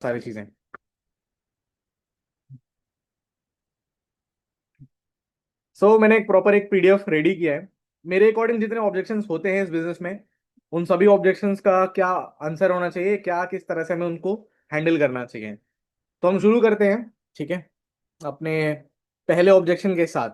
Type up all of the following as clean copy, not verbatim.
सारी चीजें। मैंने एक प्रॉपर एक पीडीएफ रेडी किया है। मेरे अकॉर्डिंग जितने ऑब्जेक्शंस होते हैं इस बिजनेस में, उन सभी ऑब्जेक्शंस का क्या आंसर होना चाहिए, क्या किस तरह से हमें उनको हैंडल करना चाहिए। तो हम शुरू करते हैं, ठीक है, अपने पहले ऑब्जेक्शन के साथ।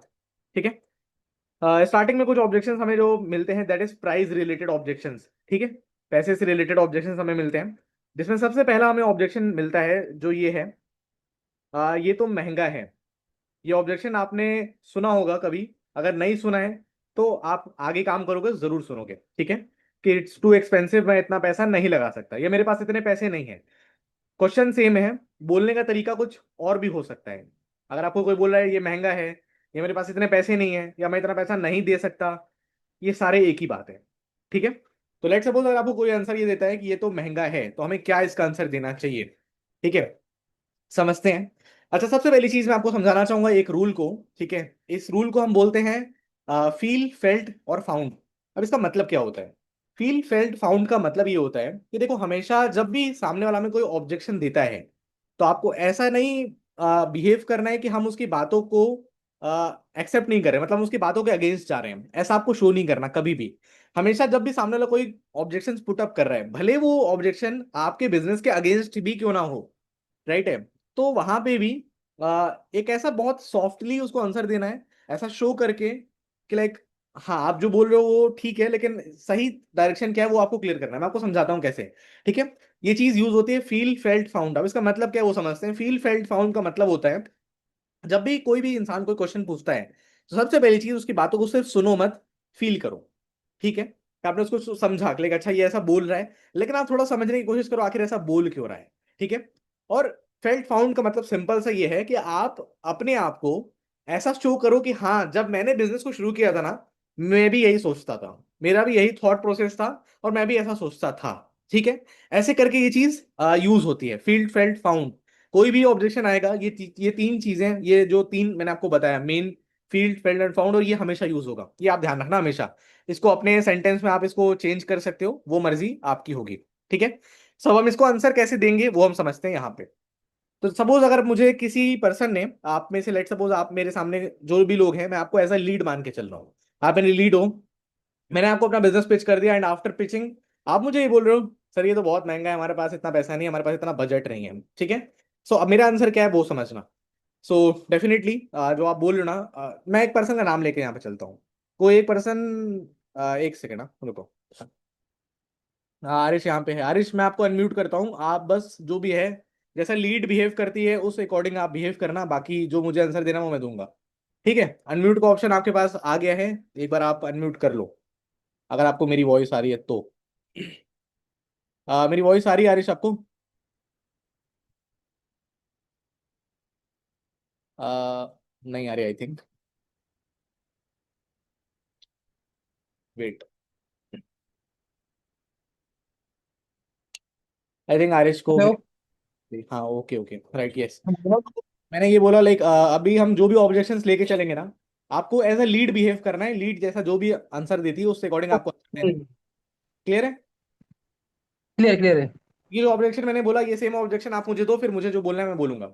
ठीक है, स्टार्टिंग में कुछ ऑब्जेक्शंस हमें जो मिलते हैं, that is price related objections. ठीक है, पैसे से रिलेटेड ऑब्जेक्शंस हमें मिलते हैं, जिसमें सबसे पहला हमें ऑब्जेक्शन मिलता है जो ये है, ये तो महंगा है। ये ऑब्जेक्शन आपने सुना होगा कभी, अगर नहीं सुना है तो आप आगे काम करोगे जरूर सुनोगे। ठीक है, कि इट्स टू एक्सपेंसिव, मैं इतना पैसा नहीं लगा सकता, या मेरे पास इतने पैसे नहीं है। क्वेश्चन सेम है, बोलने का तरीका कुछ और भी हो सकता है। अगर आपको कोई बोल रहा है ये महंगा है, या मेरे पास इतने पैसे नहीं है, या मैं इतना पैसा नहीं दे सकता, ये सारे एक ही बात है। ठीक है, तो लेट सपोज अगर आपको कोई आंसर ये देता है कि ये तो महंगा है, तो हमें क्या इसका आंसर देना चाहिए। ठीक है, समझते हैं। अच्छा, सबसे पहली चीज मैं आपको समझाना चाहूंगा एक रूल को। ठीक है, इस रूल को हम बोलते हैं फील, फेल्ट और फाउंड। अब इसका मतलब क्या होता है? फील, फेल्ट, फाउंड का मतलब ये होता है कि देखो, हमेशा जब भी सामने वाला में कोई ऑब्जेक्शन देता है, तो आपको ऐसा नहीं बिहेव करना है कि हम उसकी बातों को एक्सेप्ट नहीं कर रहे, मतलब हम उसकी बातों के अगेंस्ट जा रहे हैं, ऐसा आपको शो नहीं करना कभी भी। हमेशा जब भी सामने वाला कोई ऑब्जेक्शन पुट अप कर रहा है, भले वो ऑब्जेक्शन आपके बिजनेस के अगेंस्ट भी क्यों ना हो, राइट है, तो वहां पे भी एक ऐसा बहुत सॉफ्टली उसको आंसर देना है, ऐसा शो करके कि लाइक, हाँ आप जो बोल रहे हो वो ठीक है, लेकिन सही डायरेक्शन क्या है वो आपको क्लियर करना है। मैं आपको समझाता हूँ कैसे। ठीक है, ये चीज यूज होती है फील, फेल्ट, फाउंड। अब इसका मतलब क्या है वो समझते हैं। फील, फेल्ट, फाउंड का मतलब होता है, जब भी कोई भी इंसान कोई क्वेश्चन पूछता है, तो सबसे पहली चीज उसकी बातों को सिर्फ सुनो मत, फील करो। ठीक है, कि आपने उसको समझा कि अच्छा ये ऐसा बोल रहा है, लेकिन आप थोड़ा समझने की कोशिश करो आखिर ऐसा बोल क्यों रहा है। ठीक है, और फेल्ट फाउंड का मतलब सिंपल सा ये है कि आप अपने आप को ऐसा शो करो कि हाँ, जब मैंने बिजनेस को शुरू किया था ना, मैं भी यही सोचता था, मेरा भी यही थॉट प्रोसेस था, और मैं भी ऐसा सोचता था। ठीक है, ऐसे करके ये चीज यूज होती है, फील्ड, फेल्ट, फाउंड। कोई भी ऑब्जेक्शन आएगा, ये तीन चीजें, ये जो तीन मैंने आपको बताया, main, field, failed and found, और ये हमेशा यूज होगा, ये आप ध्यान रखना हमेशा। इसको अपने सेंटेंस में आप इसको चेंज कर सकते हो, वो मर्जी आपकी होगी। ठीक है, सब हम इसको आंसर कैसे देंगे वो हम समझते हैं यहाँ पे। तो सपोज अगर मुझे किसी पर्सन ने, आप में से लेट सपोज आप मेरे सामने जो भी लोग हैं, मैं आपको एज अ लीड मान के चल रहा हूँ, आप मेरी लीड हो, मैंने आपको अपना बिजनेस पिच कर दिया, एंड आफ्टर पिचिंग आप मुझे ये बोल रहे हो, सर ये तो बहुत महंगा है, हमारे पास इतना पैसा नहीं है, हमारे पास इतना बजट नहीं है। ठीक है, सो अब मेरा आंसर क्या है वो समझना। सो डेफिनेटली जो आप बोल रहे हो ना, मैं एक पर्सन का नाम लेके यहाँ पे चलता हूँ। कोई एक पर्सन, एक सेकेंड ना, रुको। आरिश यहाँ पे है। आरिश, मैं आपको अनम्यूट करता हूँ, आप बस जो भी है, जैसा लीड बिहेव करती है उस अकॉर्डिंग आप बिहेव करना, बाकी जो मुझे आंसर देना वो मैं दूंगा। ठीक है, अनम्यूट का ऑप्शन आपके पास आ गया है, एक बार आप अनम्यूट कर लो, अगर आपको मेरी वॉइस आ रही है तो। मेरी वॉइस आ रही है आरिश आपको? नहीं आ रही, I think. Wait, I think Arish को हेलो। हाँ, ओके ओके, राइट, यस। मैंने ये बोला लाइक, अभी हम जो भी ऑब्जेक्शंस लेके चलेंगे ना, आपको एज अ लीड बिहेव करना है, लीड जैसा जो भी आंसर देती है उसके अकॉर्डिंग आपको answer देना है। क्लियर क्लियर है? क्लियर है। ये जो ऑब्जेक्शन मैंने बोला, ये सेम ऑब्जेक्शन आप मुझे दो, फिर मुझे जो बोलना है मैं बोलूंगा।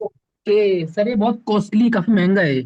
ओके सर, ये बहुत कॉस्टली, काफी महंगा है।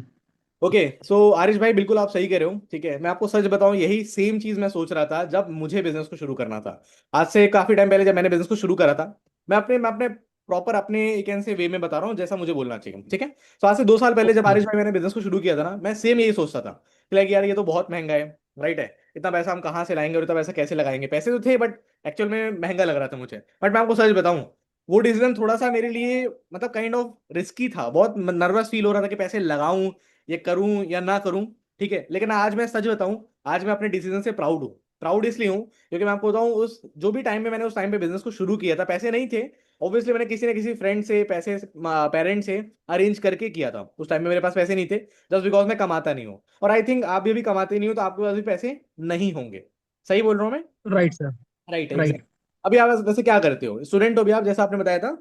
ओके, सो आरिश भाई, बिल्कुल आप सही कह रहे हो। ठीक है, मैं आपको सच बताऊं, यही सेम चीज मैं सोच रहा था जब मुझे बिजनेस को शुरू करना था, आज से काफी टाइम पहले जब मैंने बिजनेस को शुरू करा था। मैं अपने प्रॉपर अपने एक ऐसे वे में बता रहा हूँ जैसा मुझे बोलना चाहिए। ठीक है, तो आज से 2 साल पहले जब ओके। आरिश भाई मैंने बिजनेस को शुरू किया था ना, मैं सेम यही सोचता था कि लाइक यार ये तो बहुत महंगा है, राइट है, इतना पैसा हम कहाँ से लाएंगे और इतना पैसा कैसे लगाएंगे। पैसे तो थे, बट एक्चुअल में महंगा लग रहा था मुझे। बट मैं आपको सच बताऊं, वो डिसीजन थोड़ा सा मेरे लिए मतलब काइंड ऑफ रिस्की था, बहुत नर्वस फील हो रहा था कि पैसे लगाऊं, ये करूं या ना करूं। ठीक है, लेकिन आज मैं सच बताऊं, आज मैं अपने डिसीजन से प्राउड हूं। प्राउड इसलिए हूं क्योंकि मैं आपको बताऊं, उस जो भी टाइम में मैंने उस टाइम पे बिजनेस को शुरू किया था, पैसे नहीं थे। ऑब्वियसली मैंने किसी न किसी फ्रेंड से पैसे, पेरेंट्स से अरेंज करके किया था। उस टाइम में मेरे पास पैसे नहीं थे, जस्ट बिकॉज मैं कमाता नहीं हूँ, और आई थिंक आप भी अभी कमाते नहीं हो, तो आपके पास भी पैसे नहीं होंगे। सही बोल रहा हूँ मैं? Right sir. Right, exact. Right. अभी आप वैसे क्या करते हो? स्टूडेंट हो अभी आप, जैसा आपने बताया था।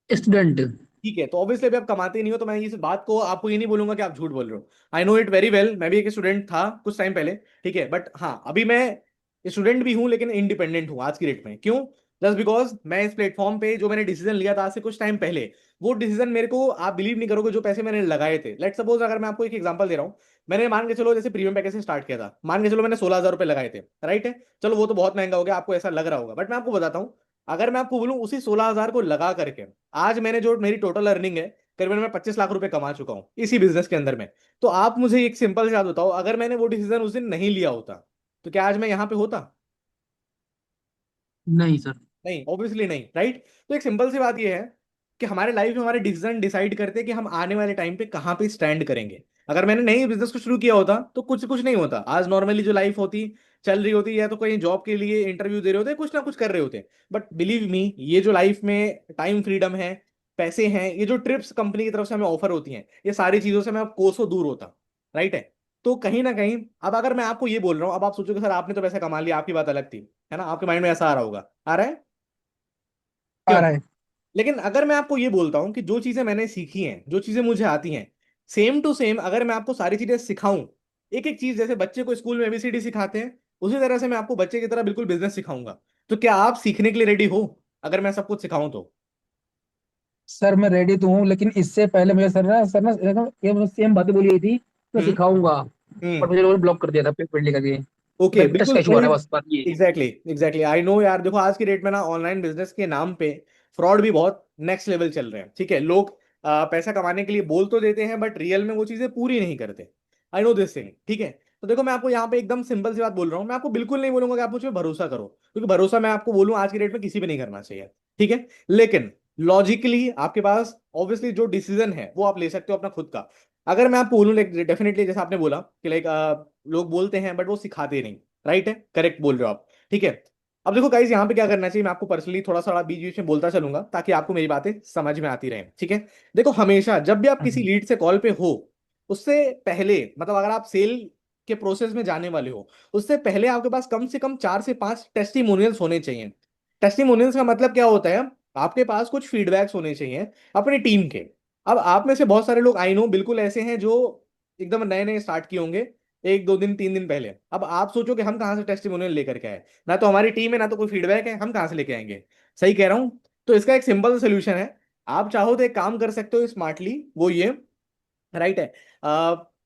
स्टूडेंट। ठीक है, तो ऑब्वियसली अभी आप कमाते नहीं हो, तो मैं इस बात को आपको ये नहीं बोलूंगा कि आप झूठ बोल रहे हो। I know it very well, मैं भी एक स्टूडेंट था कुछ टाइम पहले। ठीक है, बट हाँ, अभी मैं स्टूडेंट भी हूँ लेकिन इंडिपेंडेंट हूँ आज की डेट में। क्यों? जस्ट बिकॉज मैं इस प्लेटफॉर्म पे जो मैंने डिसीजन लिया था आज से कुछ टाइम पहले, वो डिसीजन मेरे को, आप बिलीव नहीं करोगे, जो पैसे मैंने लगाए थे, लेट सपोज अगर मैं आपको एक एग्जांपल दे रहा हूँ, मैंने मान के चलो जैसे प्रीमियम पैकेज से स्टार्ट किया था, मान के चलो मैंने 16,000 रुपये लगाए थे, राइट है, चलो वो तो बहुत महंगा हो गया, आपको ऐसा लग रहा होगा, बट मैं आपको बताता हूँ, अगर मैं आपको बोलूँ उसी 16,000 को लगा करके आज मैंने जो मेरी टोटल अर्निंग है, करीबन मैं 25 लाख रुपए कमा चुका हूँ इसी बिजनेस के अंदर में। तो आप मुझे एक सिंपल सी बात बताओ, अगर मैंने वो डिसीजन उस दिन नहीं लिया होता तो क्या आज मैं यहाँ पे होता? नहीं सर। नहीं, ऑब्वियसली नहीं, राइट। तो एक सिंपल सी बात यह है कि हमारे लाइफ में हमारे डिसीजन डिसाइड करते हैं कि हम आने वाले टाइम पे कहाँ पे स्टैंड करेंगे। अगर मैंने नहीं बिजनेस को शुरू किया होता तो कुछ कुछ नहीं होता, आज नॉर्मली जो लाइफ होती चल रही होती, या तो कहीं जॉब के लिए इंटरव्यू दे रहे होते, कुछ ना कुछ कर रहे होते। बट बिलीव मी, ये जो लाइफ में टाइम फ्रीडम है, पैसे हैं, ये जो ट्रिप्स कंपनी की तरफ से हमें ऑफर होती हैं, ये सारी चीजों से मैं अब कोसों दूर होता, राइट है। तो कहीं ना कहीं अब अगर मैं आपको ये बोल रहा हूँ, अब आप सोचोगे सर आपने तो पैसा कमा लिया, आपकी बात अलग थी, है ना, आपके माइंड में ऐसा आ रहा होगा, आ रहा है? आ क्यों? रहा है। लेकिन अगर मैं आपको ये बोलता हूं कि जो चीजें मैंने सीखी हैं, जो चीजें मुझे आती हैं, सेम टू सेम अगर मैं आपको सारी चीजें सिखाऊं, एक एक चीज, जैसे बच्चे को स्कूल में एबीसीडी सिखाते हैं, उसी तरह से मैं आपको बच्चे की तरह बिल्कुल बिजनेस सिखाऊंगा। तो क्या आप सीखने के लिए रेडी हो, अगर मैं सब कुछ सिखाऊं तो? सर मैं रेडी तो हूँ, लेकिन इससे पहले मुझे सर ना ये सेम बातें बोली गई थी, मैं हम्म। सिखाऊंगा। पर हम्म। मुझे लोगों ने ब्लॉक कर दिया था पेमेंट लेकर के। ओके, मैं टच बिल्कुल का इशू आ वही। रहा है, बस बात ये है। एग्जैक्टली एग्जैक्टली, आई नो यार, देखो आज की डेट में ना ऑनलाइन बिजनेस के नाम पे फ्रॉड भी बहुत नेक्स्ट लेवल चल रहे हैं, ठीक है। लोग पैसा कमाने के लिए बोल तो देते हैं, बट रियल में वो चीजें पूरी नहीं करते। आई नो दिस थिंग, ठीक है। तो देखो मैं आपको यहाँ पे एकदम सिंपल सी बात बोल रहा हूँ, मैं आपको बिल्कुल नहीं बोलूंगा कि आप मुझ पर भरोसा करो, क्योंकि भरोसा मैं आपको बोलूँ आज की डेट में किसी पे नहीं करना चाहिए, ठीक है। लेकिन लॉजिकली आपके पास ऑब्वियसली जो डिसीजन है वो आप ले सकते हो अपना खुद का। अगर मैं आपको बोलूँ, लाइक डेफिनेटली जैसे आपने बोला कि लाइक लोग बोलते हैं बट वो सिखाते नहीं, राइट है, करेक्ट बोल रहे हो आप, ठीक है। अब देखो गाइस, यहाँ पे क्या करना चाहिए, मैं आपको पर्सनली थोड़ा सा बीच बीच में बोलता चलूंगा ताकि आपको मेरी बातें समझ में आती रहें, ठीक है। देखो हमेशा जब भी आप किसी हम्म। लीड से कॉल पे हो, उससे पहले, मतलब अगर आप सेल के प्रोसेस में जाने वाले हो, उससे पहले आपके पास कम से कम 4 से 5 टेस्टिमोनियल्स होने चाहिए। टेस्टिमोनियल्स का मतलब क्या होता है, आपके पास कुछ फीडबैक्स होने चाहिए अपनी टीम के। अब आप में से बहुत सारे लोग आई नो बिल्कुल ऐसे हैं जो एकदम नए नए स्टार्ट किए होंगे, 1 2 दिन 3 दिन पहले। अब आप सोचो कि हम कहाँ से टेस्टिमोनियल लेकर के आए, ना तो हमारी टीम है ना तो कोई फीडबैक है, हम कहाँ से लेके आएंगे? सही कह रहा हूँ? तो इसका एक सिंपल सोल्यूशन है, आप चाहो तो एक काम कर सकते हो स्मार्टली, वो ये, राइट है।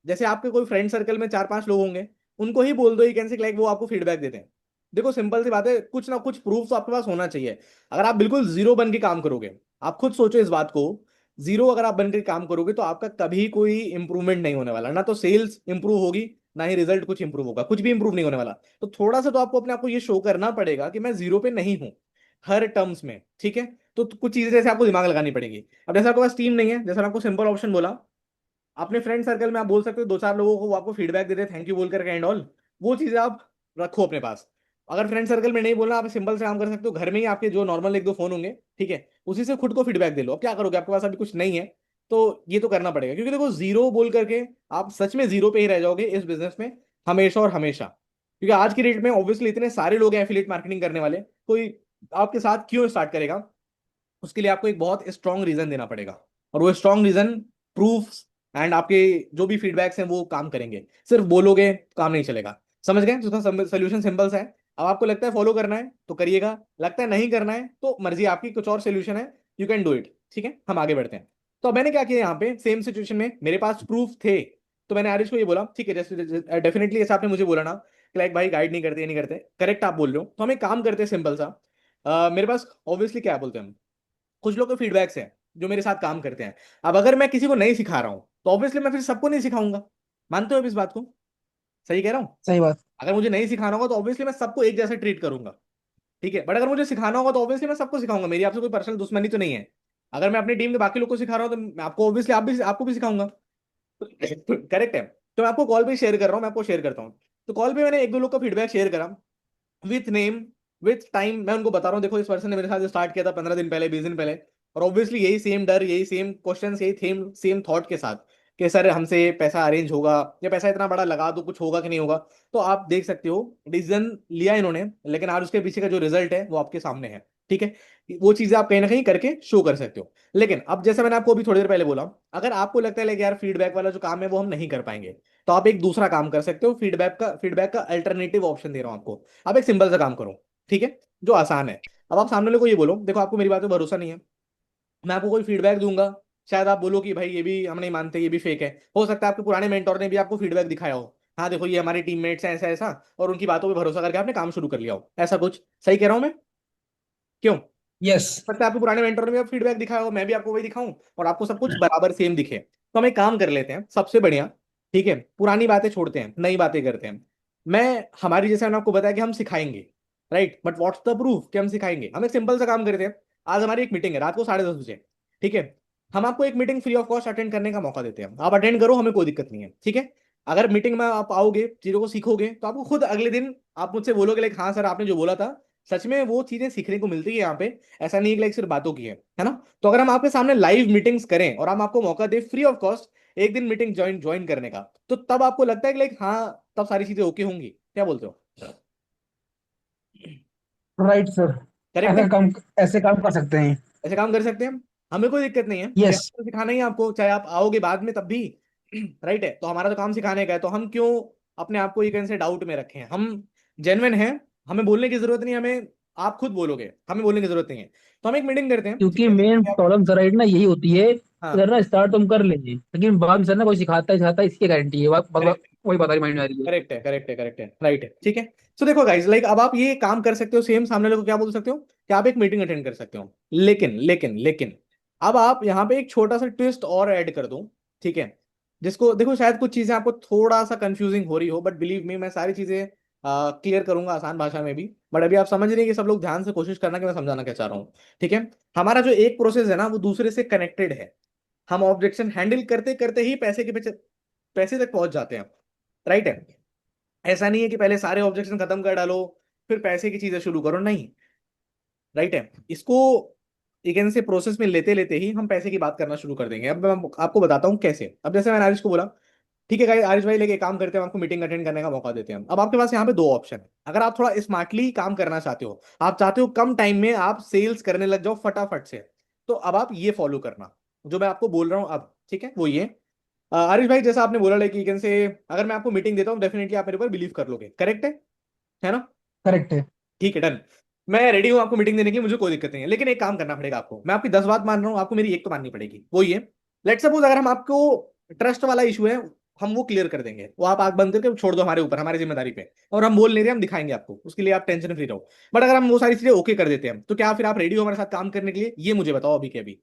जैसे आपके कोई फ्रेंड सर्कल में 4 5 लोग होंगे, उनको ही बोल दो ये कैसे, लाइक वो आपको फीडबैक देते हैं। देखो सिंपल सी बात है, कुछ ना कुछ प्रूफ तो आपके पास होना चाहिए। अगर आप बिल्कुल जीरो बन के काम करोगे, आप खुद सोचो इस बात को, जीरो अगर आप बन के काम करोगे तो आपका कभी कोई इंप्रूवमेंट नहीं होने वाला, ना तो सेल्स इंप्रूव होगी, ना ही रिजल्ट कुछ इंप्रूव होगा, कुछ भी इंप्रूव नहीं होने वाला। तो थोड़ा सा तो आपको अपने आप को ये शो करना पड़ेगा कि मैं जीरो पे नहीं हूं, हर टर्म्स में, ठीक है। तो कुछ चीजें जैसे आपको दिमाग लगानी पड़ेगी। अब जैसे आपके पास टीम नहीं है, जैसे मैं आपको सिंपल ऑप्शन बोला, अपने फ्रेंड सर्कल में आप बोल सकते हो 2 4 लोगों को, वो आपको फीडबैक देते हैं थैंक यू बोल करके एंड ऑल, वो चीजें आप रखो अपने पास। अगर फ्रेंड सर्कल में नहीं बोलना, आप सिंपल से काम कर सकते हो, घर में ही आपके जो नॉर्मल 1 2 फोन होंगे, ठीक है, उसी से खुद को फीडबैक दे लो। अब क्या करोगे, आपके पास अभी कुछ नहीं है, तो ये तो करना पड़ेगा, क्योंकि देखो जीरो बोल करके आप सच में जीरो पे ही रह जाओगे इस बिजनेस में, हमेशा और हमेशा। क्योंकि आज की डेट में ऑब्वियसली इतने सारे लोग हैं एफिलिएट मार्केटिंग करने वाले, कोई आपके साथ क्यों स्टार्ट करेगा? उसके लिए आपको एक बहुत स्ट्रांग रीजन देना पड़ेगा, और वो स्ट्रांग रीजन, प्रूफ्स एंड आपके जो भी फीडबैक्स हैं वो काम करेंगे। सिर्फ बोलोगे तो काम नहीं चलेगा, समझ गए? तो उसका सोल्यूशन सिंपल सा है। अब आपको लगता है फॉलो करना है तो करिएगा, लगता है नहीं करना है तो मर्जी आपकी, कुछ और सोल्यूशन है, यू कैन डू इट, ठीक है। हम आगे बढ़ते हैं। तो अब मैंने क्या किया, यहाँ पे सेम सिचुएशन में मेरे पास प्रूफ थे, तो मैंने आरिश को ये बोला, ठीक है, जैसे डेफिनेटली जैसे आपने मुझे बोला ना कि लाइक भाई गाइड नहीं करते, ये नहीं करते, करेक्ट आप बोल रहे हो, तो हम एक काम करते हैं सिंपल सा। मेरे पास ऑब्वियसली क्या बोलते हैं हम, कुछ लोग के फीडबैक्स हैं जो मेरे साथ काम करते हैं। अब अगर मैं किसी को नहीं सिखा रहा हूं तो ऑब्वियसली मैं फिर सबको नहीं सिखाऊंगा। मानते हो आप इस बात को? सही कह रहा हूं? सही बात। अगर मुझे नहीं सिखाना होगा तो ऑब्वियसली मैं सबको एक जैसे ट्रीट करूंगा, ठीक है। बट अगर मुझे सिखाना होगा तो ऑब्वियसली मैं सबको सिखाऊंगा, मेरी आपसे कोई पर्सनल दुश्मनी तो नहीं है। अगर मैं अपनी टीम के बाकी लोग को सिखा रहा हूं तो मैं आपको ऑब्वियसली आपको भी सिखाऊंगा। करेक्ट है। तो मैं आपको कॉल पे शेयर कर रहा हूँ, मैं आपको शेयर करता हूँ। तो कॉल पे मैंने 1 2 लोग का फीडबैक शेयर करा, विथ नेम, विथ टाइम, मैं उनको बता रहा हूँ देखो इस पर्सन ने मेरे साथ स्टार्ट किया था 15 दिन पहले, 20 दिन पहले, और ऑब्वियसली यही सेम डर, यही सेम क्वेश्चन, यही सेम सेम थॉट के साथ कि सर हमसे पैसा अरेंज होगा, या पैसा इतना बड़ा लगा तो कुछ होगा कि नहीं होगा। तो आप देख सकते हो डिसीजन लिया इन्होंने, लेकिन आज उसके पीछे का जो रिजल्ट है वो आपके सामने है, ठीक है। वो चीजें आप कहीं ना कहीं करके शो कर सकते हो। लेकिन अब जैसे मैंने आपको अभी थोड़ी देर पहले बोला, अगर आपको लगता है कि यार फीडबैक वाला जो काम है वो हम नहीं कर पाएंगे, तो आप एक दूसरा काम कर सकते हो, फीडबैक का अल्टरनेटिव ऑप्शन दे रहा हूं आपको। आप एक सिंपल सा काम करो, ठीक है, जो आसान है। अब आप सामने वाले को ये बोलो, देखो आपको मेरी बात पे भरोसा नहीं है, मैं आपको कोई फीडबैक दूंगा, शायद आप बोलो कि भाई ये भी हम नहीं मानते, ये भी फेक है। हो सकता है आपके पुराने मेंटोर ने भी आपको फीडबैक दिखाया हो, हाँ देखो ये हमारे टीममेट्स हैं ऐसा ऐसा, और उनकी बातों पे भरोसा करके आपने काम शुरू कर लिया हो, ऐसा कुछ सही कह रहा हूं मैं? क्यों? यस। सकता है आपके पुराने मेंटर ने भी आप फीडबैक दिखाया हो, मैं भी आपको वही दिखाऊं, और आपको सब कुछ बराबर सेम दिखे। तो हम एक काम कर लेते हैं, सबसे बढ़िया, ठीक है, पुरानी बातें छोड़ते हैं, नई बातें करते हैं। मैं हमारी, जैसे मैंने आपको बताया कि हम सिखाएंगे, right, but what's the proof कि हम सिखाएंगे? हम एक सिंपल सा काम करते हैं। आज हमारी एक मीटिंग है रात को 10:30 बजे, ठीक है। हम आपको एक meeting free of cost attend करने का मौका देते हैं, आप अटेंड करो, हमें कोई दिक्कत नहीं है, ठीक है। अगर मीटिंग में आप आओगे, चीजों को सीखोगे, तो आपको खुद अगले दिन आप मुझसे बोलोगे लाइक हाँ सर आपने जो बोला था, सच में वो चीजें सीखने को मिलती है यहाँ पे, ऐसा नहीं है कि लाइक सिर्फ बातों की है ना। तो अगर हम आपके सामने लाइव मीटिंग्स करें और हम आपको मौका दें फ्री ऑफ कॉस्ट एक दिन मीटिंग ज्वाइन ज्वाइन करने का, तो तब आपको लगता है कि लाइक हाँ तब सारी चीजें ओके होंगी, क्या बोलते हो? Right sir. करेक्ट है? ऐसा काम, ऐसे काम कर सकते हैं। ऐसे काम कर सकते हैं हम, हमें कोई दिक्कत नहीं है, क्योंकि यस। हमको तो सिखाना ही है आपको, चाहे आप आओगे बाद में तब भी। राइट है, तो हमारा तो काम सिखाने का है, तो हम क्यों अपने आप को ये कहीं से डाउट में रखें? हम जेन्युइन हैं, हमें बोलने की जरूरत नहीं, हमें आप खुद बोलोगे, हमें बोलने की जरूरत नहीं है। तो हम एक मीटिंग करते हैं, ठीक क्योंकि है, मेन देखिए प्रॉब्लम सर राइट ना यही होती है, हाँ, अगर ना स्टार्ट तुम कर लेंगे लेकिन बाद में सर ना कोई सिखाता है इसकी गारंटी है, करेक्ट, वही बात माइंड में आ रही है। करेक्ट है, करेक्ट है, करेक्ट है, राइट है, ठीक है। सो देखो गाइस, लाइक अब आप ये काम कर सकते हो, सेम सामने वाले को क्या बोल सकते हो कि आप एक मीटिंग अटेंड कर सकते हो, लेकिन अब आप यहाँ पे एक छोटा सा ट्विस्ट और ऐड कर दो, ठीक है। जिसको देखो शायद कुछ चीजें आपको थोड़ा सा कंफ्यूजिंग हो रही हो, बट बिलीव मी मैं सारी चीजें क्लियर करूंगा आसान भाषा में भी। बट अभी आप समझ रहे हैं कि सब लोग ध्यान से कोशिश करना कि मैं समझाना क्या चाह रहा हूँ, ठीक है। हमारा जो एक प्रोसेस है ना वो दूसरे से कनेक्टेड है, हम ऑब्जेक्शन हैंडल करते करते ही पैसे के पीछे, पैसे तक पहुंच जाते हैं, राइट है। ऐसा नहीं है कि पहले सारे ऑब्जेक्शन खत्म कर डालो फिर पैसे की चीजें शुरू करो, नहीं, राइट है। इसको एक से प्रोसेस में लेते लेते ही हम पैसे की बात करना शुरू कर देंगे। अब मैं आपको बताता हूँ कैसे। अब जैसे मैंने आरिश को बोला, ठीक है गाइस, आरिश भाई लेके काम करते हैं, हम आपको मीटिंग अटेंड करने का मौका देते हैं। अब आपके पास यहाँ पे दो ऑप्शन है, अगर आप थोड़ा स्मार्टली काम करना चाहते हो, आप चाहते हो कम टाइम में आप सेल्स करने लग जाओ फटाफट से, तो अब आप ये फॉलो करना जो मैं आपको बोल रहा हूँ अब, ठीक है, वो ये। आरिश भाई जैसा आपने बोला लाइक से, अगर मैं आपको मीटिंग देता हूँ डेफिनेटली आप मेरे ऊपर बिलीव कर लोगे, करेक्ट है ना? करेक्ट है। ठीक है, डन। मैं रेडी हूँ आपको मीटिंग देने के लिए, मुझे कोई दिक्कत नहीं है, लेकिन एक काम करना पड़ेगा आपको, मैं आपकी 10 बात मान रहा हूँ, आपको मेरी एक तो माननी पड़ेगी, वो ये। लेट सपोज अगर हम आपको ट्रस्ट वाला इशू है, हम वो क्लियर कर देंगे, वो आप आग बंद करके छोड़ दो हमारे ऊपर, हमारी जिम्मेदारी पे, और हम बोल नहीं रहे, हम दिखाएंगे आपको, उसके लिए आप टेंशन फ्री रहो। बट अगर हम वो सारी चीजें ओके कर देते हैं, तो क्या फिर आप रेडी हो हमारे साथ काम करने के लिए, ये मुझे बताओ अभी के अभी।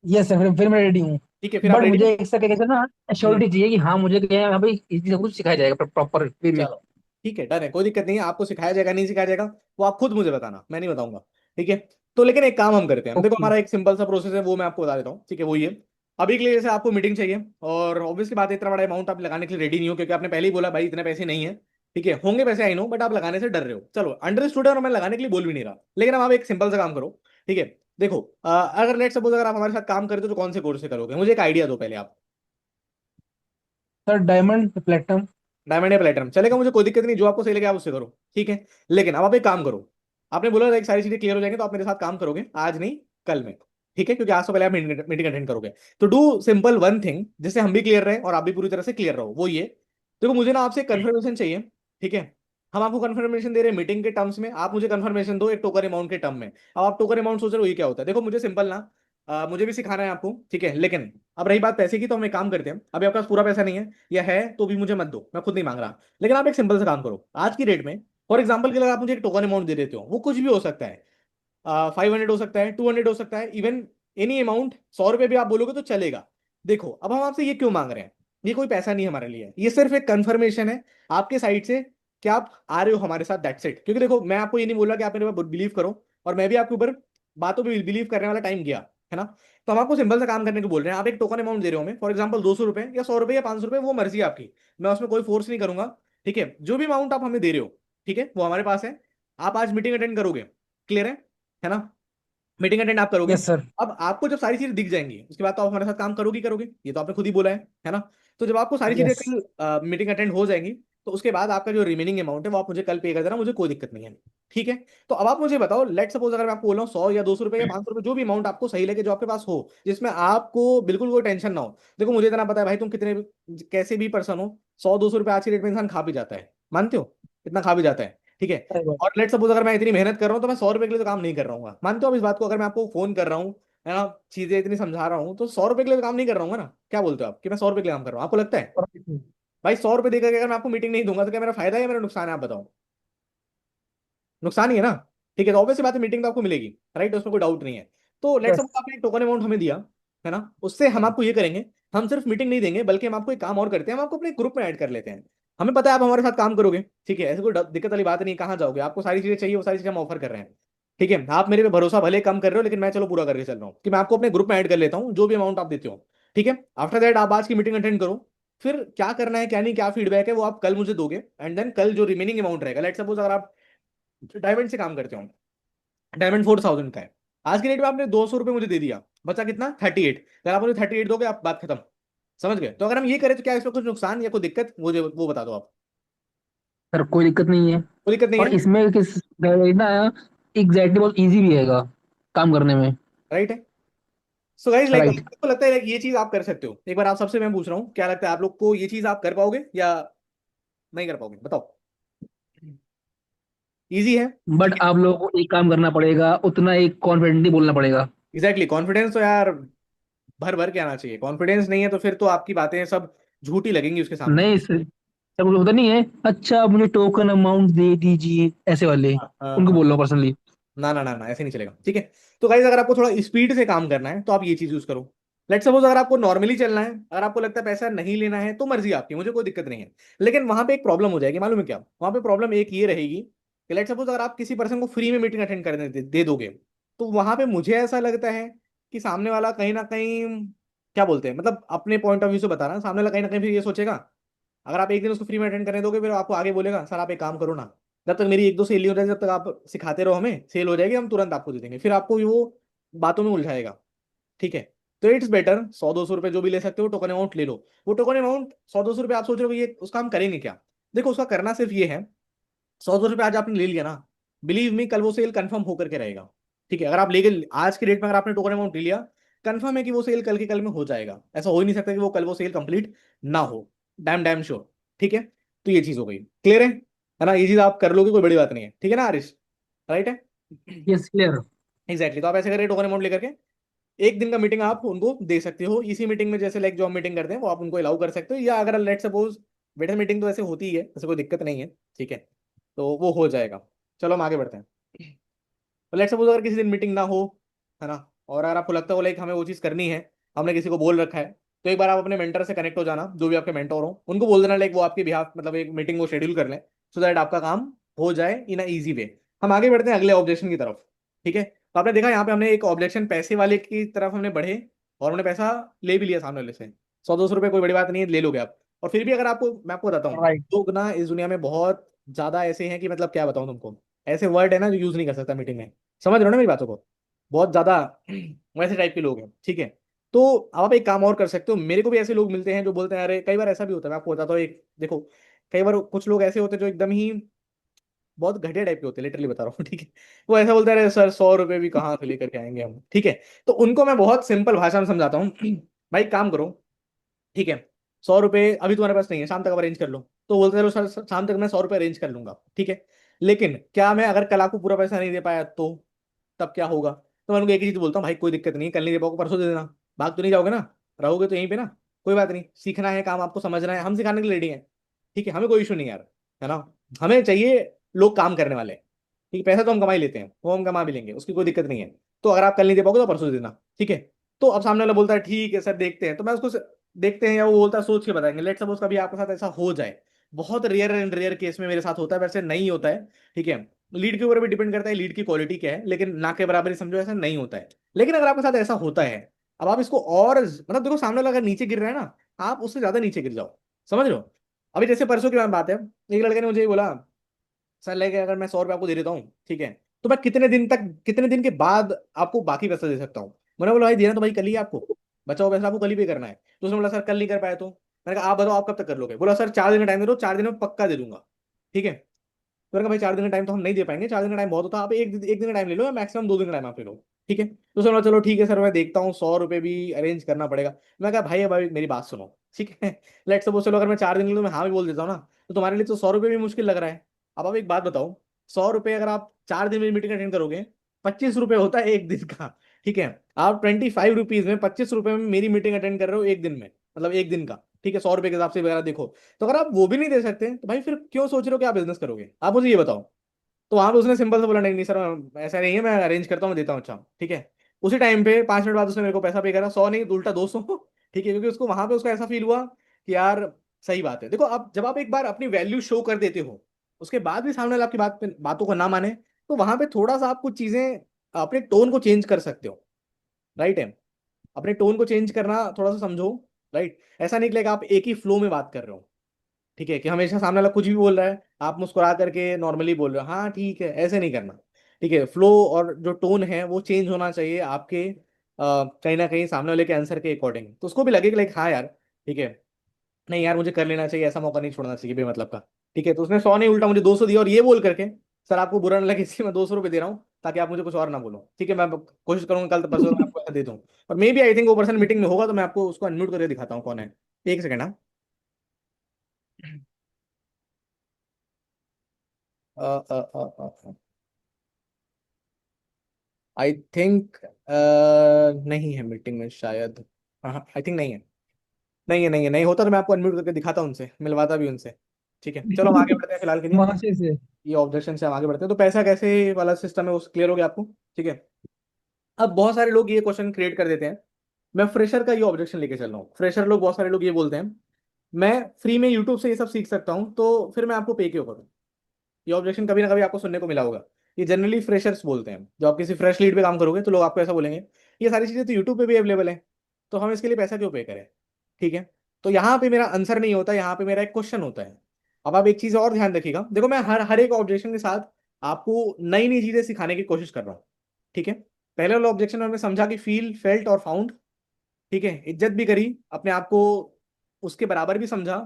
यस सर, फिर मैं रेडी हूँ। ठीक है, फिर आप बट रेडी हो? मुझे एक सर कैसे ना हम्म, श्योरिटी चाहिए कि हाँ मुझे क्या है, हाँ भाई इसी सब कुछ सिखाया जाएगा प्रॉपर वे में। चलो, ठीक है, डन है, कोई दिक्कत नहीं है, आपको सिखाया जाएगा नहीं सिखाया जाएगा वो आप खुद मुझे बताना, मैं नहीं बताऊंगा, ठीक है। तो लेकिन एक काम हम करते हैं, देखो ओके। हमारा एक सिंपल सा प्रोसेस है, वो मैं आपको बता देता हूँ, ठीक है, वो ये। अभी के लिए जैसे आपको मीटिंग चाहिए, और ऑब्वियसली बात है इतना बड़ा अमाउंट आप लगाने के लिए रेडी नहीं हो, क्योंकि आपने पहले ही बोला भाई इतने पैसे नहीं है, ठीक है, होंगे पैसे आई नो, बट आप लगाने से डर रहे हो, चलो अंडरस्टूड है, और मैं लगाने के लिए बोल भी नहीं रहा, लेकिन अब आप एक सिंपल सा काम करो, ठीक है। देखो अगर लेट सपोज अगर आप हमारे साथ काम करते हो तो कौन से कोर्स से करोगे, मुझे एक आइडिया दो पहले आप। Sir diamond platinum. डायमंड या प्लेटिनम चलेगा, मुझे कोई दिक्कत नहीं, जो आपको सही लगे आप उससे करो, ठीक है। लेकिन अब आप एक काम करो, आपने बोला एक सारी चीजें क्लियर हो जाएंगे तो आप मेरे साथ काम करोगे, आज नहीं कल में, ठीक है, क्योंकि आज तो पहले आप मीटिंग अटेंड करोगे। तो डू सिंपल वन थिंग, जिससे हम भी क्लियर रहे और आप भी पूरी तरह से क्लियर रहो, वो ये। देखो मुझे ना आपसे कंफर्मेशन चाहिए, ठीक है। हम आपको कंफर्मेशन दे रहे हैं मीटिंग के टर्म्स में, आप मुझे कंफर्मेशन दो एक टोकन अमाउंट के टर्म में। अब आप टोकन अमाउंट सोच रहे हो ये क्या होता है, देखो मुझे सिंपल ना, मुझे भी सिखाना है आपको, ठीक है, लेकिन अब रही बात पैसे की, तो हम एक काम करते हैं, अभी आपके पास पूरा पैसा नहीं है, या है तो भी मुझे मत दो, मैं खुद नहीं मांग रहा, लेकिन आप एक सिंपल सा काम करो आज की डेट में। फॉर एग्जाम्पल के लिए आप मुझे एक टोकन अमाउंट दे देते हो, वो कुछ भी हो सकता है, 500 हो सकता है, 200 हो सकता है, इवन एनी अमाउंट, 100 रुपए भी आप बोलोगे तो चलेगा। देखो अब हम आपसे ये क्यों मांग रहे हैं, ये कोई पैसा नहीं है हमारे लिए, ये सिर्फ एक कंफर्मेशन है आपके साइड से कि आप आ रहे हो हमारे साथ, दैट्स इट। क्योंकि देखो मैं आपको ये नहीं बोल रहा कि आप मेरे ऊपर बिलीव करो, और मैं भी आपके ऊपर बातों पे बिलीव करने वाला टाइम गया है ना। तो हम आपको सिंपल सा काम करने को बोल रहे हैं, आप एक टोकन अमाउंट दे रहे हो हमें, फॉर एग्जाम्पल 200 रुपए या 100 रुपए या 500 रुपए, वो मर्जी है आपकी, मैं उसमें कोई फोर्स नहीं करूंगा, ठीक है। जो भी अमाउंट आप हमें दे रहे हो, ठीक है, वो हमारे पास है। आप आज मीटिंग अटेंड करोगे, क्लियर है ना? मीटिंग अटेंड आप करोगे। Yes sir. अब आपको जब सारी चीजें दिख जाएंगी उसके बाद तो आप हमारे साथ काम करोगे ही करोगे, ये तो आपने खुद ही बोला है ना। तो जब आपको सारी चीजें यस। कल मीटिंग अटेंड हो जाएंगी, तो उसके बाद आपका जो रिमेनिंग अमाउंट है वो आप मुझे कल पे कर देना, मुझे कोई दिक्कत नहीं है, ठीक है। तो अब आप मुझे बताओ, लेट सपोज अगर मैं आपको बोल रहा हूँ 100 या 200 रुपए या 500 रुपए, जो भी अमाउंट आपको सही लगे, जो आपके पास हो, जिसमें आपको बिल्कुल कोई टेंशन ना हो। देखो मुझे इतना पता है भाई, तुम कितने कैसे भी पर्सन हो, 100-200 रुपए आज की डेट में इंसान खा भी जाता है, मानते हो? इतना खा भी जाता है। ठीक है। सही बात। और लेट सपोज अगर मैं इतनी मेहनत कर रहा हूँ तो मैं 100 रुपए के लिए तो काम नहीं कर रहा हूँ, मानते हो आप इस बात को? अगर मैं आपको फोन कर रहा हूँ, है ना, चीजें इतनी समझा रहा हूँ, तो 100 रुपए के लिए तो काम नहीं कर रहा हूँ ना? क्या बोलते हो आप कि मैं 100 रुपए के लिए काम कर रहा हूँ? आपको लगता है? और कितनी? भाई 100 रुपए देकर के अगर मैं आपको मीटिंग नहीं दूंगा तो क्या मेरा फायदा है या मेरा नुकसान है? आप बताओ। नुकसान ही है ना? ठीक है, तो ऑब्वियसली बात है, मीटिंग तो आपको मिलेगी, राइट, उसमें कोई डाउट नहीं है। तो लेट्स यस सपोज आपने एक टोकन अमाउंट हमें दिया, है ना, उससे हम आपको ये करेंगे, हम सिर्फ मीटिंग नहीं देंगे बल्कि हम आपको एक काम और करते हैं, हम आपको अपने ग्रुप में ऐड कर लेते हैं। हमें पता है आप हमारे साथ काम करोगे, ठीक है, ऐसे कोई दिक्कत वाली बात नहीं, कहाँ जाओगे, आपको सारी चीजें चाहिए, वो सारी चीजें हम ऑफर कर रहे हैं। ठीक है, आप मेरे पे भरोसा भले कम कर रहे हो, लेकिन मैं चलो पूरा करके चल रहा हूँ कि मैं आपको अपने ग्रुप में ऐड कर लेता हूँ, जो भी अमाउंट आप देते हो। ठीक है, आफ्टर दैट आप आज की मीटिंग अटेंड करो, फिर क्या करना है क्या नहीं, क्या फीडबैक है, वो आप कल मुझे दोगे, एंड देन कल जो रिमेनिंग अमाउंट रहेगा, लेट सपोज अगर आप डायमंड से काम करते हो, डायमंड 4000 का है, आज की डेट में आपने 200 रुपये मुझे दे दिया, बचा कितना? 38। अगर आप मुझे 38 दोगे, आप बात खत्म। समझ गए? तो अगर हम ये करें तो क्या इसमें कुछ नुकसान या कोई दिक्कत, वो बता दो आप। सर, कोई दिक्कत नहीं है। कोई दिक्कत नहीं और है, इसमें किस ना, एग्जैक्टली बहुत इजी भी हैगा काम करने में। राइट है। So guys like right. आपको लगता है like, ये चीज आप कर सकते हो? एक बार आप सबसे मैं पूछ रहा हूँ, क्या लगता है आप लोग को, ये चीज आप कर पाओगे या नहीं कर पाओगे? बताओ। इजी है? बट आप लोगों को एक काम करना पड़ेगा, उतना एक कॉन्फिडेंटली बोलना पड़ेगा। एग्जैक्टली, कॉन्फिडेंस तो यार भर भर के आना चाहिए। कॉन्फिडेंस नहीं है तो फिर तो आपकी बातें सब झूठी लगेंगी उसके सामने। नहीं सर, सर मुझे पता नहीं है। अच्छा, मुझे टोकन अमाउंट दे दीजिए ऐसे वाले, हाँ हाँ उनको हाँ। बोल रहा हूँ पर्सनली। ना ना ना ना, ऐसे नहीं चलेगा, ठीक है। तो गाइस अगर आपको थोड़ा स्पीड से काम करना है तो आप ये चीज यूज करो। लेट सपोज अगर आपको नॉर्मली चलना है, अगर आपको लगता है पैसा नहीं लेना है, तो मर्जी आपकी, मुझे कोई दिक्कत नहीं है। लेकिन वहां पे एक प्रॉब्लम हो जाएगी, मालूम है क्या? वहां पे प्रॉब्लम एक ये रहेगी कि लेट सपोज अगर आप किसी पर्सन को फ्री में मीटिंग अटेंड करने दे दोगे, तो वहां पे मुझे ऐसा लगता है कि सामने वाला कहीं ना कहीं, क्या बोलते हैं, मतलब अपने पॉइंट ऑफ व्यू से बता रहा है, सामने वाला कहीं ना कहीं फिर ये सोचेगा, अगर आप एक दिन उसको फ्री में अटेंड करने दोगे, फिर आपको आगे बोलेगा सर आप एक काम करो ना, जब तक मेरी एक दो सेल नहीं हो जाए, जब तक आप सिखाते रहो, हमें सेल हो जाएगी, हम तुरंत आपको दे देंगे, फिर आपको वो बातों में उलझाएगा। ठीक है, तो इट्स बेटर 100-200 रुपए जो भी ले सकते हो टोकन अमाउंट ले लो। वो टोकन अमाउंट 100-200 रुपए, आप सोच रहे हो कि ये उसका हम करेंगे क्या? देखो, उसका करना सिर्फ ये है, 100-200 रुपए आज आपने ले लिया ना, बिलीव मी कल वो सेल कंफर्म होकर के रहेगा। ठीक है, अगर आप लेके आज की डेट में अगर आपने टोकन अमाउंट ले लिया, कंफर्म है कि वो सेल कल के कल में हो जाएगा, ऐसा हो ही नहीं सकता कि वो कल वो सेल कंप्लीट ना हो। Dam damn sure. ठीक है, तो ये चीज हो गई, क्लियर है ना? ये चीज आप कर लोगे, कोई बड़ी बात नहीं है, ठीक है ना आरिश? राइट है। Yes, clear. एग्जैक्टली, तो आप ऐसे करिए, टोकन अमाउंट लेकर के एक दिन का मीटिंग आप उनको दे सकते हो, इसी मीटिंग में जैसे लाइक जो हम मीटिंग करते हैं वो आप उनको अलाउ कर सकते हो, या अगर लेट सपोज बेटर मीटिंग तो ऐसे होती ही है, ऐसे कोई दिक्कत नहीं है। ठीक है, तो वो हो जाएगा। चलो हम आगे बढ़ते हैं। तो लेट सपोज अगर किसी दिन मीटिंग ना हो, है ना, और अगर आपको लगता हो लाइक हमें वो चीज़ करनी है, हमने किसी को बोल रखा है, तो एक बार आप अपने मेंटर से कनेक्ट हो जाना, जो भी आपके मेंटर हो उनको बोल देना लाइक वो आपके बिहाफ मतलब एक मीटिंग वो शेड्यूल कर लें, सो दैट आपका काम हो जाए इन अ ईजी वे। हम आगे बढ़ते हैं अगले ऑब्जेक्शन की तरफ। ठीक है, तो आपने देखा यहाँ पे हमने एक ऑब्जेक्शन पैसे वाले की तरफ हमने बढ़े, और हमने पैसा ले भी लिया सामने वाले से, 100-200 रुपये कोई बड़ी बात नहीं है, ले लोगे आप। और फिर भी अगर आपको, मैं आपको बताता हूँ, राइट। लोग ना इस दुनिया में बहुत ज्यादा ऐसे हैं कि मतलब क्या बताऊँ तुमको, ऐसे वर्ड है ना जो यूज नहीं कर सकता मीटिंग में। समझ रहे हो ना मेरी बातों को? बहुत ज्यादा वैसे टाइप के लोग हैं, ठीक है। तो आप एक काम और कर सकते हो, मेरे को भी ऐसे लोग मिलते हैं जो बोलते हैं, अरे कई बार ऐसा भी होता है, मैं आपको बताता हूँ एक, देखो, कई बार कुछ लोग ऐसे होते हैं जो एकदम ही बहुत घटिया टाइप के होते हैं, लिटरली बता रहा हूँ, ठीक है। वो ऐसा बोलते हैं, अरे सर 100 रुपये भी कहाँ से लेकर के आएंगे हम, ठीक है। तो उनको मैं बहुत सिंपल भाषा में समझाता हूँ भाई काम करो, ठीक है, 100 रुपये अभी तुम्हारे पास नहीं है, शाम तक अरेंज कर लो, तो बोलते हैं चलो सर शाम तक मैं 100 रुपये अरेंज कर लूंगा, ठीक है। लेकिन क्या मैं अगर कल आपको पूरा पैसा नहीं दे पाया तो तब क्या होगा? तो मैं उनको एक ही चीज बोलता हूँ, भाई कोई दिक्कत नहीं, कल नहीं दे पाओगे परसों दे देना, भाग तो नहीं जाओगे ना, रहोगे तो यहीं पे ना, कोई बात नहीं, सीखना है काम आपको, समझना है, हम सिखाने के लिए रेडी हैं। ठीक है, हमें कोई इशू नहीं यार, है ना, हमें चाहिए लोग काम करने वाले। ठीक है, पैसा तो हम कमा ही लेते हैं, वो हम कमा भी लेंगे, उसकी कोई दिक्कत नहीं है। तो अगर आप कल नहीं दे पाओगे तो परसों दे देना, ठीक है। तो अब सामने वाला बोलता है ठीक है सर देखते हैं, तो मैं उसको देखते हैं, या वो बोलता है सोच के बताएंगे, लेट सपोज कभी आपके साथ ऐसा हो जाए, बहुत रेयर एंड रेयर केस में मेरे साथ होता है, वैसे नहीं होता है। ठीक है, लीड के ऊपर भी डिपेंड करता है, लीड की क्वालिटी क्या है, लेकिन ना के बराबर ही समझो, ऐसा नहीं होता है। लेकिन अगर आपके साथ ऐसा होता है, अब आप इसको और मतलब देखो, सामने वाला अगर नीचे गिर रहा है ना, आप उससे ज्यादा नीचे गिर जाओ। समझ रहे हो? अभी जैसे परसों की बात है, एक लड़के ने मुझे ये बोला, सर लेके अगर मैं 100 रुपये आपको दे देता हूँ, ठीक है, तो मैं कितने दिन के बाद आपको बाकी पैसा दे सकता हूँ? मैंने बोला भाई देना तो भाई कल ही है आपको, बचा हुआ पैसा आपको कल ही पे करना है। तो उसने बोला सर कल नहीं कर पाया तो? मैंने कहा आप बताओ आप कब तक कर लोगे? बोला सर 4 दिन का टाइम दे दो, 4 दिन में पक्का दे दूंगा। ठीक है, तो मैंने कहा भाई 4 दिन का टाइम तो हम नहीं दे पाएंगे, 4 दिन का टाइम बहुत होता है, आप एक दिन का टाइम ले लो, या मैक्सिमम 2 दिन का टाइम आप ले लो। ठीक है, तो सर चलो ठीक है सर, मैं देखता हूँ, 100 रुपये भी अरेंज करना पड़ेगा। मैं कहा भाई अब भाई मेरी बात सुनो, ठीक है, लेट सपोज चलो अगर मैं 4 दिन के लिए मैं हाँ भी बोल देता हूँ ना, तो तुम्हारे लिए तो 100 रुपये भी मुश्किल लग रहा है। अब आप एक बात बताओ, 100 रुपये अगर आप 4 दिन में मीटिंग अटेंड करोगे, 25 रुपये होता है एक दिन का। ठीक है, आप 25 रुपीज में 25 रुपये में मेरी मीटिंग अटेंड कर रहे हो एक दिन में, मतलब एक दिन का। ठीक है, 100 रुपये के हिसाब से वगैरह देखो। तो अगर आप वो भी नहीं दे सकते तो भाई फिर क्यों सोच रहे हो कि आप बिजनेस करोगे? आप मुझे ये बताओ। तो वहां पे उसने सिंपल से बोला, नहीं नहीं सर, ऐसा नहीं है, मैं अरेंज करता हूँ, मैं देता हूँ। अच्छा ठीक है। उसी टाइम पे 5 मिनट बाद उसने मेरे को पैसा पे करा, 100 नहीं उल्टा 200। ठीक है, क्योंकि उसको वहां पे उसको ऐसा फील हुआ कि यार सही बात है। देखो, आप जब आप एक बार अपनी वैल्यू शो कर देते हो, उसके बाद भी सामने वाला आपकी बातों को ना माने, तो वहां पे थोड़ा सा आप कुछ चीजें अपने टोन को चेंज कर सकते हो। राइट है, अपने टोन को चेंज करना थोड़ा सा समझो। राइट, ऐसा नहीं कि like आप एक ही फ्लो में बात कर रहे हो। ठीक है, कि हमेशा सामने वाला कुछ भी बोल रहा है, आप मुस्कुरा करके नॉर्मली बोल रहे हो, हाँ ठीक है, ऐसे नहीं करना। ठीक है, फ्लो और जो टोन है वो चेंज होना चाहिए आपके कहीं ना कहीं सामने वाले के आंसर के अकॉर्डिंग, तो उसको भी लगे कि लाइक हाँ यार ठीक है, नहीं यार मुझे कर लेना चाहिए, ऐसा मौका नहीं छोड़ना चाहिए बेमतलब का। ठीक है, तो उसने 100 नहीं उल्टा मुझे 200 दिया, और ये बोल करके, सर आपको बुरा ना लगे इसलिए मैं 200 रुपये दे रहा हूँ, ताकि आप मुझे कुछ और ना बोलो। ठीक है, मैं कोशिश करूंगा कल परसों मैं आपको दे दूँ। और मे बी आई थिंक वो पर्सन मीटिंग में होगा, तो मैं आपको उसको अनम्यूट करके दिखाता हूँ कौन है। एक सेकंड। हाँ, आई थिंक नहीं है मीटिंग में शायद। हाँ, आई थिंक नहीं है। नहीं होता तो मैं आपको अनम्यूट करके दिखाता उनसे, मिलवाता भी उनसे। ठीक है, चलो हम आगे बढ़ते हैं फिलहाल के लिए। महाशय से। ये ऑब्जेक्शन से हम आगे बढ़ते हैं, तो पैसा कैसे वाला सिस्टम है वो क्लियर हो गया आपको? ठीक है। अब बहुत सारे लोग ये क्वेश्चन क्रिएट कर देते हैं। मैं फ्रेशर का ये ऑब्जेक्शन लेके चल रहा हूँ। फ्रेशर लोग, बहुत सारे लोग ये बोलते हैं, मैं फ्री में यूट्यूब से ये सब सीख सकता हूँ, तो फिर मैं आपको पे क्यों करूँ? ये ऑब्जेक्शन कभी ना कभी आपको सुनने को मिला होगा। ये जनरली फ्रेशर्स बोलते हैं, जब आप किसी फ्रेश लीड पे काम करोगे तो लोग आपको ऐसा बोलेंगे, ये सारी चीजें तो यूट्यूब पे भी अवेलेबल है, तो हम इसके लिए पैसा क्यों पे करें? ठीक है, तो यहाँ पे मेरा आंसर नहीं होता, यहाँ पे मेरा एक क्वेश्चन होता है। अब आप एक चीज और ध्यान रखिएगा, देखो मैं हर हर एक ऑब्जेक्शन के साथ आपको नई नई चीजें सिखाने की कोशिश कर रहा हूँ। ठीक है, पहले वाला ऑब्जेक्शन में हमने समझा कि फील, फेल्ट और फाउंड। ठीक है, इज्जत भी करी, अपने आप को उसके बराबर भी समझा,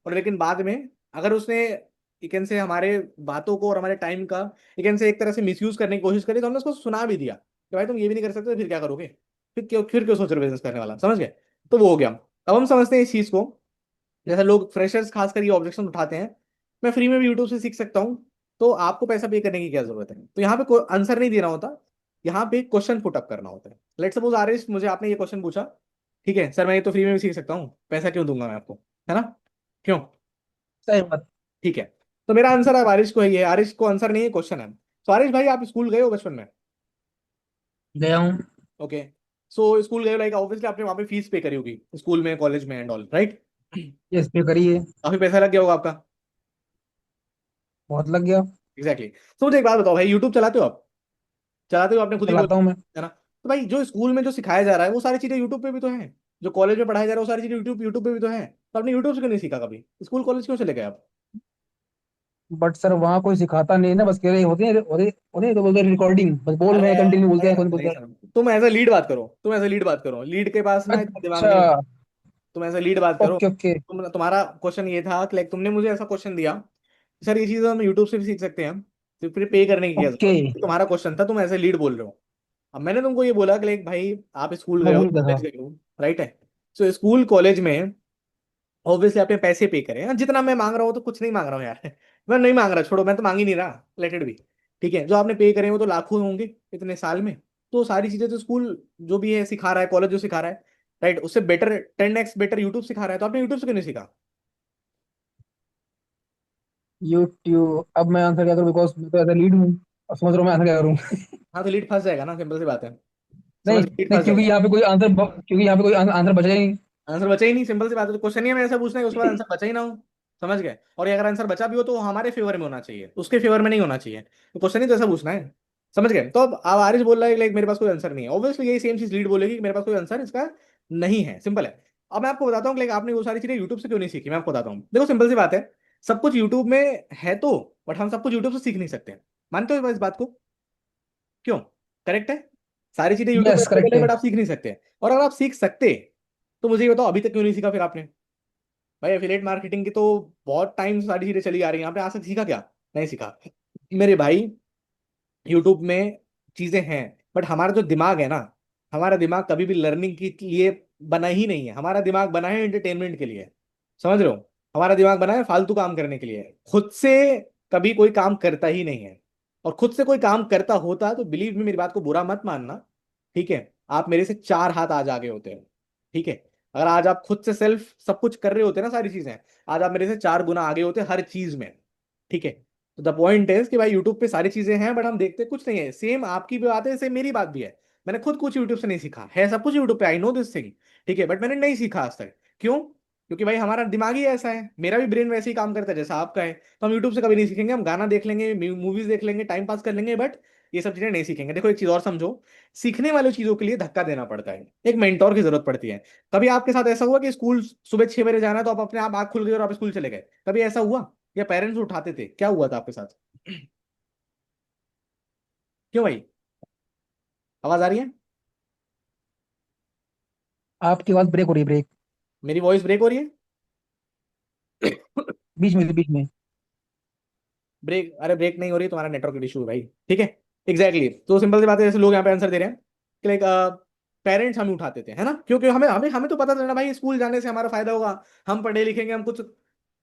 और लेकिन बाद में अगर उसने एक से हमारे बातों को और हमारे टाइम का एक से एक तरह से मिसयूज करने की कोशिश करी, तो हमने उसको सुना भी दिया कि भाई तुम ये भी नहीं कर सकते तो फिर क्या करोगे? फिर क्यों सोच रहे हो बिजनेस करने वाला? समझ गए? तो वो हो गया। अब हम समझते हैं इस चीज को। जैसे लोग फ्रेशर्स खासकर ये ऑब्जेक्शन उठाते हैं, मैं फ्री में भी यूट्यूब से सीख सकता हूँ, तो आपको पैसा पे करने की क्या जरूरत है? तो यहाँ पे कोई आंसर नहीं देना होता, यहाँ पे क्वेश्चन पुट अप करना होता है। लेट सपोज आरिश, मुझे आपने ये क्वेश्चन पूछा, ठीक है सर मैं ये तो फ्री में भी सीख सकता हूँ, पैसा क्यों दूंगा मैं आपको? है ना? क्यों? सही बात। ठीक है, तो मेरा आंसर अब आरिश को ही है, आरिश को आंसर नहीं है, क्वेश्चन है। तो आरिश भाई, आप स्कूल गए हो बचपन में? गया हूँ। ओके, सो स्कूल गए, लाइक ऑब्वियसली आपने वहाँ पे फीस पे करी होगी स्कूल में, कॉलेज में एंड ऑल, राइट? इस पे करिए। काफी पैसा लग गया होगा आपका। बहुत लग गया। एग्जैक्टली तो मुझे एक बात बताओ भाई, यूट्यूब चलाते हो आप? चलाते हो, आपने खुद ही चलाता बोला, हूँ मैं। है ना? तो भाई जो स्कूल में जो सिखाया जा रहा है वो सारी चीजें यूट्यूब पे भी तो है, जो कॉलेज में पढ़ाया जा रहा है वो सारी चीजें यूट्यूब यूट्यूब पे भी तो है, तो आपने यूट्यूब से क्यों नहीं सीखा? कभी स्कूल कॉलेज क्यों चले गए आप? बट सर वहाँ कोई सिखाता नहीं है ना, बस कह रहे होते हैं होते होते तो बोलते हैं रिकॉर्डिंग, बस बोल रहे अरे हैं कंटिन्यू, बोलते नहीं हैं कौन समझ, बोलते नहीं हैं। समझ, तुम एज अ लीड बात करो, तुम एज अ लीड बात करो, लीड के पास ना इतना दिमाग अच्छा। नहीं होता। तुम एज अ लीड बात करो। Okay okay. तुम्हारा क्वेश्चन ये था कि लाइक तुमने मुझे ऐसा क्वेश्चन दिया, सर ये चीज़ हम यूट्यूब से भी सीख सकते हैं, तो फिर पे करने की क्या ओके। जरूरत है? ये तुम्हारा क्वेश्चन था, तुम एज ए लीड बोल रहे हो। अब मैंने तुमको ये बोला कि लाइक भाई आप स्कूल मैं गए हो, भूल गया कॉलेज था। गए हो, राइट है? सो स्कूल कॉलेज में ऑब्वियसली आपने पैसे पे करे हैं, जितना मैं मांग रहा हूँ तो कुछ नहीं मांग रहा हूँ यार। मैं नहीं मांग रहा, छोड़ो, मैं तो मांग ही नहीं रहा, लेटेड भी। ठीक है, जो आपने पे करे हैं वो तो लाखों होंगे इतने साल में। तो सारी चीजें तो स्कूल जो भी है सिखा रहा है, कॉलेज जो सिखा रहा है, राइट, उससे बेटर 10x बेटर यूट्यूब सिखा रहा है, तो आपने यूट्यूब से क्यों नहीं सीखा? यूट्यूब। अब मैं आंसर क्या करूँ, बिकॉज मैं तो एज लीड हूँ। अब समझ रहा हूँ मैं आंसर क्या करूँ। हाँ, तो लीड फंस जाएगा ना, सिंपल सी बात है। नहीं समझ, लीड नहीं, फंस क्योंकि जाएगा। यहाँ पे कोई आंसर, क्योंकि यहाँ पे कोई आंसर बचा ही नहीं। आंसर बचा ही नहीं, सिंपल सी बात है, तो क्वेश्चन ही हमें ऐसा पूछना है कि उसके बाद आंसर बचा ही ना हो। समझ गए? और ये अगर आंसर बचा भी हो तो वो हमारे फेवर में होना चाहिए, उसके फेवर में नहीं होना चाहिए, तो क्वेश्चन ही तो ऐसा पूछना है। समझ गए? तो अब आरिश बोल रहा है लाइक मेरे पास कोई आंसर नहीं है, ऑब्वियसली यही सेम चीज लीड बोलेगी कि मेरे पास कोई आंसर इसका नहीं है, सिंपल है। अब मैं आपको बताता हूँ लाइक आपने वो सारी चीजें यूट्यूब से क्यों नहीं सीखी, मैं आपको बताता हूँ। देखो सिंपल सी बात है, सब कुछ यूट्यूब में है तो, बट हम सब कुछ यूट्यूब से सीख नहीं सकते। मानते हो इस बात को? क्यों? करेक्ट है, सारी चीजें यूट्यूब पे यस अवेलेबल करेक्ट है है। बट आप सीख नहीं सकते। और अगर आप सीख सकते तो मुझे ये बताओ अभी तक क्यों नहीं सीखा फिर आपने? भाई एफिलेट मार्केटिंग की तो बहुत टाइम से सारी चीजें चली आ रही हैं, आपने आज तक सीखा क्या? नहीं सीखा मेरे भाई। यूट्यूब में चीजें हैं, बट हमारा जो दिमाग है ना, हमारा दिमाग कभी भी लर्निंग के लिए बना ही नहीं है, हमारा दिमाग बना है एंटरटेनमेंट के लिए। समझ रहे हो? हमारा दिमाग बना है फालतू काम करने के लिए, खुद से कभी कोई काम करता ही नहीं है। और खुद से कोई काम करता होता तो बिलीव में, मेरी बात को बुरा मत मानना, ठीक है, आप मेरे से 4 हाथ आज आगे होते हैं, ठीक है। अगर आज आप खुद से सेल्फ सब कुछ कर रहे होते ना, सारी चीजें, आज आप मेरे से 4 गुना आगे होते हर चीज में, ठीक है। तो द पॉइंट इज कि भाई यूट्यूब पे सारी चीजें हैं बट हम देखते कुछ नहीं है। सेम आपकी भी बात है, सेम मेरी बात भी है। मैंने खुद कुछ यूट्यूब से नहीं सीखा है, सब कुछ यूट्यूब पे, आई नो दिस थिंग, ठीक है, बट मैंने नहीं सीखा आज तक। क्यों? क्योंकि भाई हमारा दिमाग ही ऐसा है, मेरा भी ब्रेन वैसे ही काम करता है जैसा आपका है। तो हम यूट्यूब से कभी नहीं सीखेंगे, हम गाना देख लेंगे, मूवीज देख लेंगे, टाइम पास कर लेंगे, बट ये सब चीजें नहीं सीखेंगे। देखो एक चीज और समझो, सीखने वाली चीजों के लिए धक्का देना पड़ता है, एक मेंटोर की जरूरत पड़ती है। कभी आपके साथ ऐसा हुआ कि स्कूल सुबह 6 बजे जाना है तो आप अपने आप आंख खुल गई और आप स्कूल चले गए? कभी ऐसा हुआ? या पेरेंट्स उठाते थे? क्या हुआ था आपके साथ? क्यों भाई? आवाज आ रही है? आपकी आवाज ब्रेक हो रही है, ब्रेक। मेरी वॉइस ब्रेक हो रही है? बीच में। ब्रेक? अरे ब्रेक नहीं हो रही, तुम्हारा नेटवर्क इशू है भाई, ठीक है। Exactly exactly. तो सिंपल सी बात है, जैसे लोग यहाँ पे आंसर दे रहे हैं कि लाइक पेरेंट्स हमें उठाते थे, है ना, क्योंकि हमें हमें हमें तो पता था ना भाई स्कूल जाने से हमारा फायदा होगा, हम पढ़े लिखेंगे, हम कुछ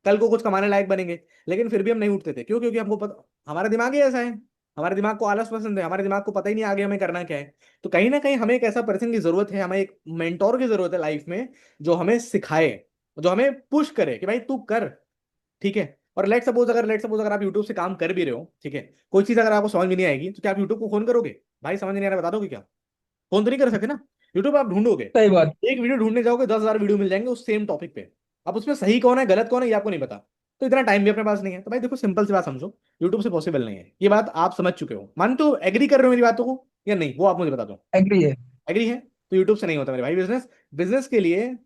कल को कुछ कमाने लायक बनेंगे। लेकिन फिर भी हम नहीं उठते थे, क्यों? क्योंकि हमको पता, हमारा दिमाग ही ऐसा है, हमारे दिमाग को आलस पसंद है, हमारे दिमाग को पता ही नहीं आगे हमें करना क्या है। तो कहीं ना कहीं हमें एक ऐसा पर्सन की जरूरत है, हमें एक मेंटोर की जरूरत है लाइफ में, जो हमें सिखाए, जो हमें पुश करे कि भाई तू कर, ठीक है। और लेट सपोज अगर आप यूट्यूब से काम कर भी रहे हो, ठीक है, कोई चीज अगर आपको समझ में नहीं आएगी तो क्या आप यूट्यूब को फोन करोगे? भाई समझ नहीं आ रहा, बता दोगे क्या? फोन तो नहीं कर सकते ना। यूट्यूब आप ढूंढोगे, सही बात। एक वीडियो ढूंढने जाओगे 10,000 वीडियो मिल जाएंगे उस सेम टॉपिक पे। अब उसमें सही कौन है गलत कौन है ये आपको नहीं पता, तो इतना टाइम भी अपने पास नहीं है। तो भाई देखो सिंपल सी बात समझो, यूट्यूब से पॉसिबल नहीं है, ये बात आप समझ चुके हो, मानते हो, एग्री कर रहे हो मेरी बातों को या नहीं, वो आप मुझे बता दो। एग्री है। एग्री है? तो यूट्यूब से नहीं होता मेरे भाई बिजनेस। बिजनेस के लिए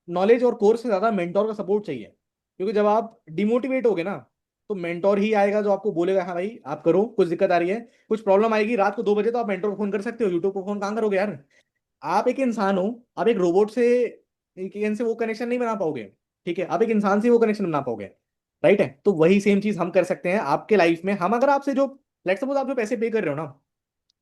नॉलेज और कोर्स से ज्यादा मेंटोर का सपोर्ट चाहिए, क्योंकि जब आप डिमोटिवेट होगे ना, तो मेंटोर ही आएगा जो आपको बोलेगा हाँ भाई आप करो, कुछ दिक्कत आ रही है, कुछ प्रॉब्लम आएगी रात को 2 बजे, तो आप मेंटोर को फोन कर सकते हो, यूट्यूब को फोन कहाँ करोगे यार? आप एक इंसान हो, आप एक रोबोट से, एक से वो कनेक्शन नहीं बना पाओगे, ठीक है, आप एक इंसान से वो कनेक्शन बना पाओगे, राइट है। तो वही सेम चीज हम कर सकते हैं आपके लाइफ में। हम अगर आपसे जो, लेट्स सपोज आप जो पैसे पे कर रहे हो ना,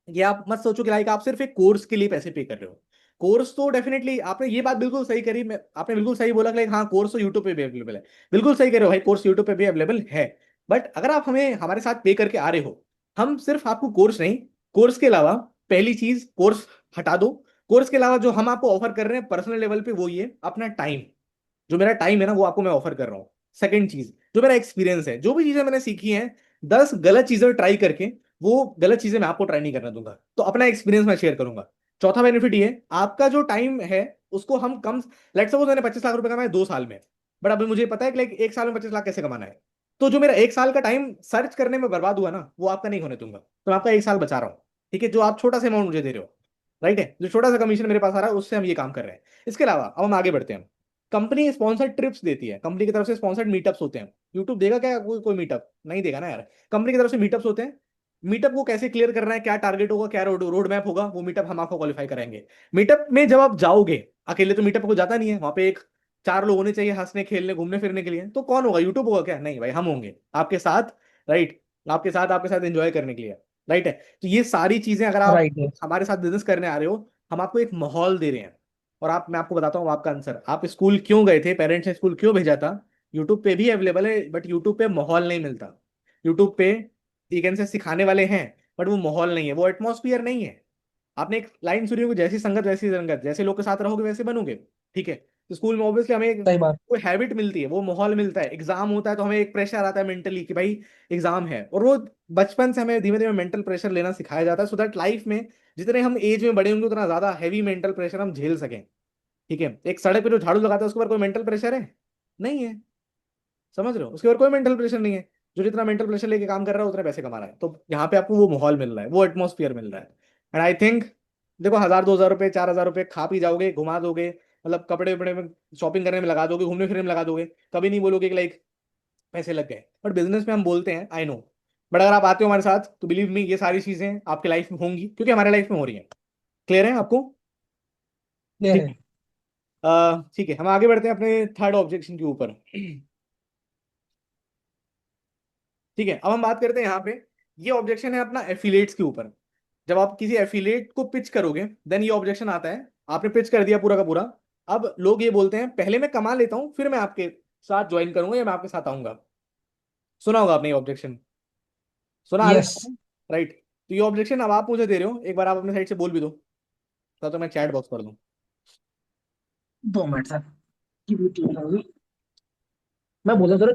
ये आप मत सोचो कि लाइक आप सिर्फ एक कोर्स के लिए पैसे पे कर रहे हो। कोर्स तो डेफिनेटली, आपने ये बात बिल्कुल सही करी, मैं आपने बिल्कुल सही बोला कि लाइक हाँ कोर्स तो यूट्यूब पे भी अवेलेबल है। बिल्कुल सही कह रहे हो भाई, कोर्स यूट्यूब पे भी अवेलेबल है। बट अगर आप हमें हमारे साथ पे करके आ रहे हो, हम सिर्फ आपको कोर्स नहीं, कोर्स के अलावा, पहली चीज कोर्स हटा दो, कोर्स के अलावा जो हम आपको ऑफर कर रहे हैं पर्सनल लेवल पे वो ये अपना टाइम, जो मेरा टाइम है ना वो आपको मैं ऑफर कर रहा हूँ। सेकंड चीज, जो मेरा एक्सपीरियंस है, जो भी चीजें मैंने सीखी हैं, 10 गलत चीजें ट्राई करके, वो गलत चीजें मैं आपको ट्राई नहीं करना दूंगा, तो अपना एक्सपीरियंस मैं शेयर करूंगा। चौथा बेनिफिट ये, आपका जो टाइम है उसको हम कम, लेट सपोज मैंने 25 लाख रुपए कमाए 2 साल में, बट अभी मुझे पता है कि लाइक 1 साल में 25 लाख कैसे कमाना है। तो जो मेरा 1 साल का टाइम सर्च करने में बर्बाद हुआ ना, वो आपका नहीं होने दूंगा, तो मैं आपका 1 साल बचा रहा हूँ, ठीक है, जो आप छोटा सा अमाउंट मुझे दे रहे हो, राइट है, जो छोटा सा कमीशन मेरे पास आ रहा है उससे हम ये काम कर रहे हैं। इसके अलावा अब हम आगे बढ़ते हैं। कंपनी स्पॉन्सर्ड ट्रिप्स देती है, कंपनी की तरफ से स्पॉन्सर्ड मीटअप्स होते हैं। यूट्यूब देगा क्या कोई मीटअप? नहीं देगा ना यार। कंपनी की तरफ से मीटअप्स होते हैं, मीटअप को कैसे क्लियर करना है, क्या टारगेट होगा, क्या रोड मैप होगा, वो मीटअप हम आपको क्वालिफाई कराएंगे। मीटअप में जब आप जाओगे, अकेले तो मीटअप को जाता नहीं है, वहां पे एक 4 लोग होने चाहिए हंसने खेलने घूमने फिरने के लिए, तो कौन होगा? यूट्यूब होगा क्या? नहीं भाई, हम होंगे आपके साथ, राइट, आपके साथ एंजॉय करने के लिए, राइट है। तो ये सारी चीजें अगर आप राइट है। हमारे साथ बिजनेस करने आ रहे हो, हम आपको एक माहौल दे रहे हैं। और आप, मैं आपको बताता हूँ आपका आंसर, आप स्कूल क्यों गए थे, पेरेंट्स ने स्कूल क्यों भेजा था? यूट्यूब पे भी अवेलेबल है, बट यूट्यूब पे माहौल नहीं मिलता। यूट्यूब पे एक से सिखाने वाले हैं, बट वो माहौल नहीं है, वो एटमॉस्फियर नहीं है। आपने एक लाइन सुनी होगी, जैसी संगत वैसी रंगत, जैसे लोग के साथ रहोगे वैसे बनोगे, ठीक है। तो स्कूल में ऑब्वियसली हमें सही बात। कोई हैबिट मिलती है, वो माहौल मिलता है, एग्जाम होता है तो हमें एक प्रेशर आता है मेंटली कि भाई एग्जाम है, और वो बचपन से हमें धीमे धीमे मेंटल प्रेशर लेना सिखाया जाता है, सो दैट लाइफ में जितने हम एज में बड़े होंगे उतना ज्यादा हैवी मेंटल प्रेशर हम झेल सकें, ठीक है। एक सड़क पे जो झाड़ू लगाता है उसके ऊपर कोई मेंटल प्रेशर है? नहीं है। समझ रहे हो? उसके ऊपर कोई मेंटल प्रेशर नहीं है। जो जितना मेंटल प्रेशर लेके काम कर रहा है उतने पैसे कमा रहा है, तो यहाँ पे आपको वो माहौल मिल रहा है, वो एटमोसफियर मिल रहा है। एंड आई थिंक, देखो 1,000 2,000 रुपये 4,000 रुपये खा पी जाओगे, घुमा दोगे, मतलब कपड़े वपड़े में शॉपिंग करने में लगा दोगे, घूमने फिरने में लगा दोगे, कभी नहीं बोलोगे कि लाइक पैसे लग गए। बट बिजनेस में हम बोलते हैं, आई नो, बट अगर आप आते हो हमारे साथ तो बिलीव मी ये सारी चीजें आपकी लाइफ में होंगी, क्योंकि हमारे लाइफ में हो रही है। क्लियर है आपको? क्लियर ठीक है। ठीक है, हम आगे बढ़ते हैं अपने थर्ड ऑब्जेक्शन के ऊपर। ठीक है, अब हम बात करते हैं यहाँ पे, ये ऑब्जेक्शन है अपना एफिलिएट्स के ऊपर। जब आप किसी एफिलिएट को पिच करोगे, देन ये ऑब्जेक्शन आता है, आपने पिच कर दिया पूरा का पूरा, अब लोग ये बोलते हैं पहले मैं कमा लेता हूं फिर मैं आपके साथ ज्वाइन करूंगा या मैं आपके साथ आऊंगा। सुना होगा आपने ये ऑब्जेक्शन? सुना आरिश यस। आपने? राइट। तो ये ऑब्जेक्शन अब आप मुझे दे रहे हो, एक बार आप अपने साइड से बोल भी दो, तो मैं चैट बॉक्स कर दूं। 2 मिनट सर की ड्यूटी होगी। मैं बोला सर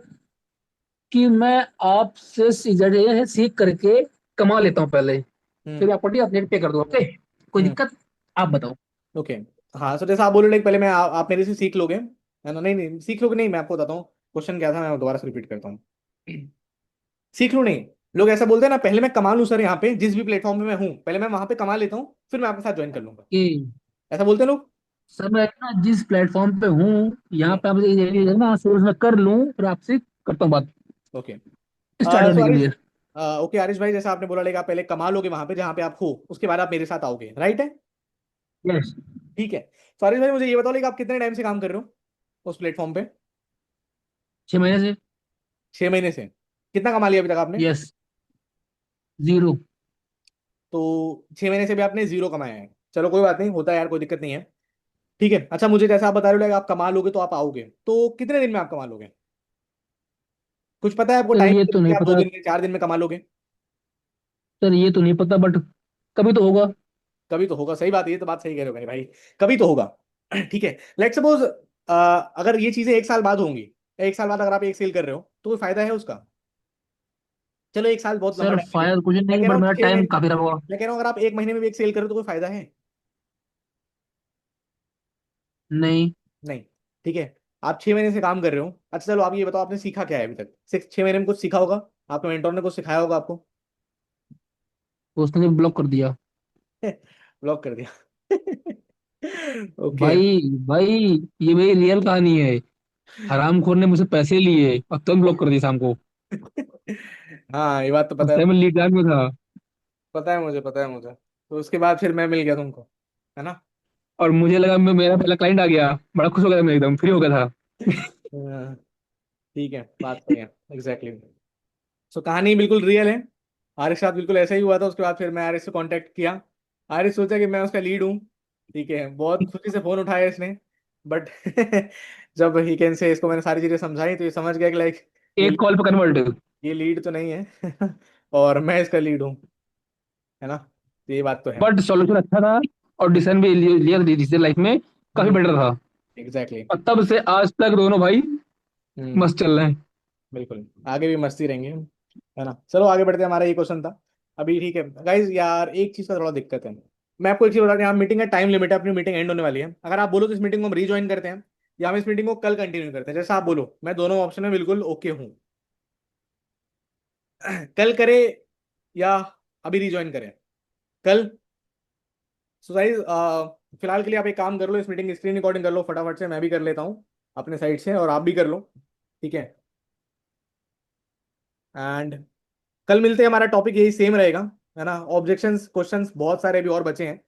कि मैं आपसे सीख करके कमा लेता हूँ पहले, हम्म। फिर आपको अपडेट पे कर दो। ओके, कोई हम्म। दिक्कत? आप बताओ। ओके। हाँ सर, जैसा आप बोल रहे थे पहले, मैं आप मेरे से सीख लोगे, है ना? नहीं नहीं, सीख लोगे नहीं, मैं आपको बताता हूँ क्वेश्चन क्या था, मैं दोबारा से रिपीट करता हूँ। सीख लूँ नहीं, लोग ऐसा बोलते हैं ना, पहले मैं कमा लूँ सर, यहाँ पे जिस भी प्लेटफॉर्म पे मैं हूँ पहले मैं वहां पे कमा लेता हूँ, फिर मैं आपके साथ ज्वाइन कर लूंगा, कि ऐसा बोलते हैं लोग। सर मैं ना जिस प्लेटफॉर्म पे हूँ, यहाँ पे आप ना सोर्स में कर लूँ, फिर आपसे करता हूँ बात ओके। स्टार्ट सो करने के आरिश, लिए। ओके आरिश भाई, जैसा आपने बोला लेगा, आप पहले कमा लोगे वहां पे जहाँ पे आप हो, उसके बाद आप मेरे साथ आओगे, राइट है? यस। ठीक है। तो आरिश भाई मुझे ये बताओ, लेगा आप कितने टाइम से काम कर रहे हो उस प्लेटफॉर्म पे? 6 महीने से। 6 महीने से। कितना कमा लिया अभी तक आपने? यस। 0। तो 6 महीने से भी आपने जीरो कमाया है, चलो कोई बात नहीं, होता है यार, कोई दिक्कत नहीं है। ठीक है, अच्छा मुझे जैसा आप बता रहे हो, like आप कमा लोगे तो आप आओगे, तो कितने दिन में आप कमा लोगे? कुछ पता है आपको सर टाइम, ये तो कि नहीं आप दो पता। दिन में 4 दिन में कमा लोगे? सर ये तो नहीं पता, बट कभी तो होगा। कभी तो होगा, सही बात है, ये तो बात सही कह रहे हो भाई भाई, कभी तो होगा। ठीक है। लेट सपोज अगर ये चीजें 1 साल बाद होंगी, 1 साल बाद अगर आप एक सेल कर रहे हो तो कोई फायदा है उसका? चलो 1 साल बहुत लंबा सर टाइम है, फायर कुछ मैं नहीं, कह रहा बट हूँ मेरा छह टाइम महीने काफी रहा होगा। मैं कह रहा हूँ अगर आप 1 महीने में भी एक सेल करो तो कोई फायदा है? नहीं। नहीं। ठीक है। आप 6 महीने से काम कर रहे हो, अच्छा चलो आप ये बताओ, आपने सीखा क्या है अभी तक? 6 महीने में कुछ सीखा होगा, आपके मेंटोर ने कुछ सिखाया होगा आपको। उसने ब्लॉक कर दिया। ब्लॉक कर दिया। ओके। भाई भाई, ये मेरी रियल कहानी है। हरामखोर ने मुझसे पैसे लिए और तुम ब्लॉक कर दिया शाम को। हाँ ये बात तो उस पता है, टाइम मैं लीड में था। पता है मुझे, पता है मुझे, तो उसके बाद फिर मैं मिल गया तुमको, है ना? और मुझे लगा मेरा पहला क्लाइंट आ गया। बड़ा खुश हो गया, मैं एकदम फ्री हो गया था। हाँ, ठीक है, बात सही है, एग्जैक्टली। सो कहानी बिल्कुल रियल है, आरिश के साथ बिल्कुल ऐसा ही हुआ था। उसके बाद फिर मैं आरिश से कांटेक्ट किया, आरिश सोचा कि मैं उसका लीड हूँ, ठीक है, बहुत खुशी से फोन उठाया इसने, बट जब ही कैन से इसको मैंने सारी चीजें समझाई तो ये समझ गया कि लाइक ये एक कॉल पे कन्वर्ट। ये लीड तो नहीं है, और मैं इसका लीड हूँ, है ना? तो ये बात तो है। बट सॉल्यूशन अच्छा था, और डिसीजन भी लिया डिसीजन लाइफ में काफी हम्म। बेटर था। एग्जैक्टली। और तब से आज तक दोनों भाई हम्म। मस्त चल रहे हैं। बिल्कुल, आगे भी मस्ती रहेंगे, है ना? चलो आगे बढ़ते हैं, हमारा ये क्वेश्चन था अभी, ठीक है गाइज। यार एक चीज का थोड़ा दिक्कत है, मैं आपको एक चीज बता रहा हूँ, यहाँ मीटिंग का टाइम लिमिट है, अपनी मीटिंग एंड होने वाली है, अगर आप बोलो तो इस मीटिंग को हम रीज्वाइन करते हैं, या हम इस मीटिंग को कल कंटिन्यू करते हैं, जैसा आप बोलो, मैं दोनों ऑप्शन में बिल्कुल ओके हूँ। कल करें या अभी रीज्वाइन करें? कल। सो गाइज फिलहाल के लिए आप एक काम कर लो, इस मीटिंग की स्क्रीन रिकॉर्डिंग कर लो फटाफट से, मैं भी कर लेता हूँ अपने साइड से, और आप भी कर लो, ठीक है? एंड कल मिलते हैं, हमारा टॉपिक यही सेम रहेगा, है ना? ऑब्जेक्शंस क्वेश्चंस बहुत सारे अभी और बचे हैं,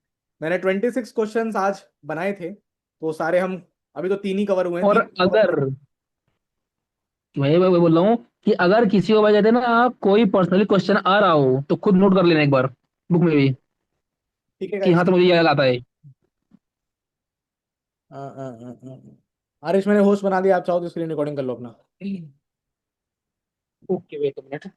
मैंने 26 क्वेश्चंस आज बनाए थे, तो सारे हम, अभी तो 3 ही कवर हुए हैं, और 3 कवर अगर करें। मैं बोल रहा हूँ कि अगर किसी को वजह से ना कोई पर्सनली क्वेश्चन आ रहा हो, तो खुद नोट कर लेना एक बार बुक में भी, ठीक है कि गाइस। हाँ तो मुझे याद आता है। आरिश मैंने होस्ट बना दिया, आप चाहो तो स्क्रीन रिकॉर्डिंग कर लो अपना। Okay, wait a minute.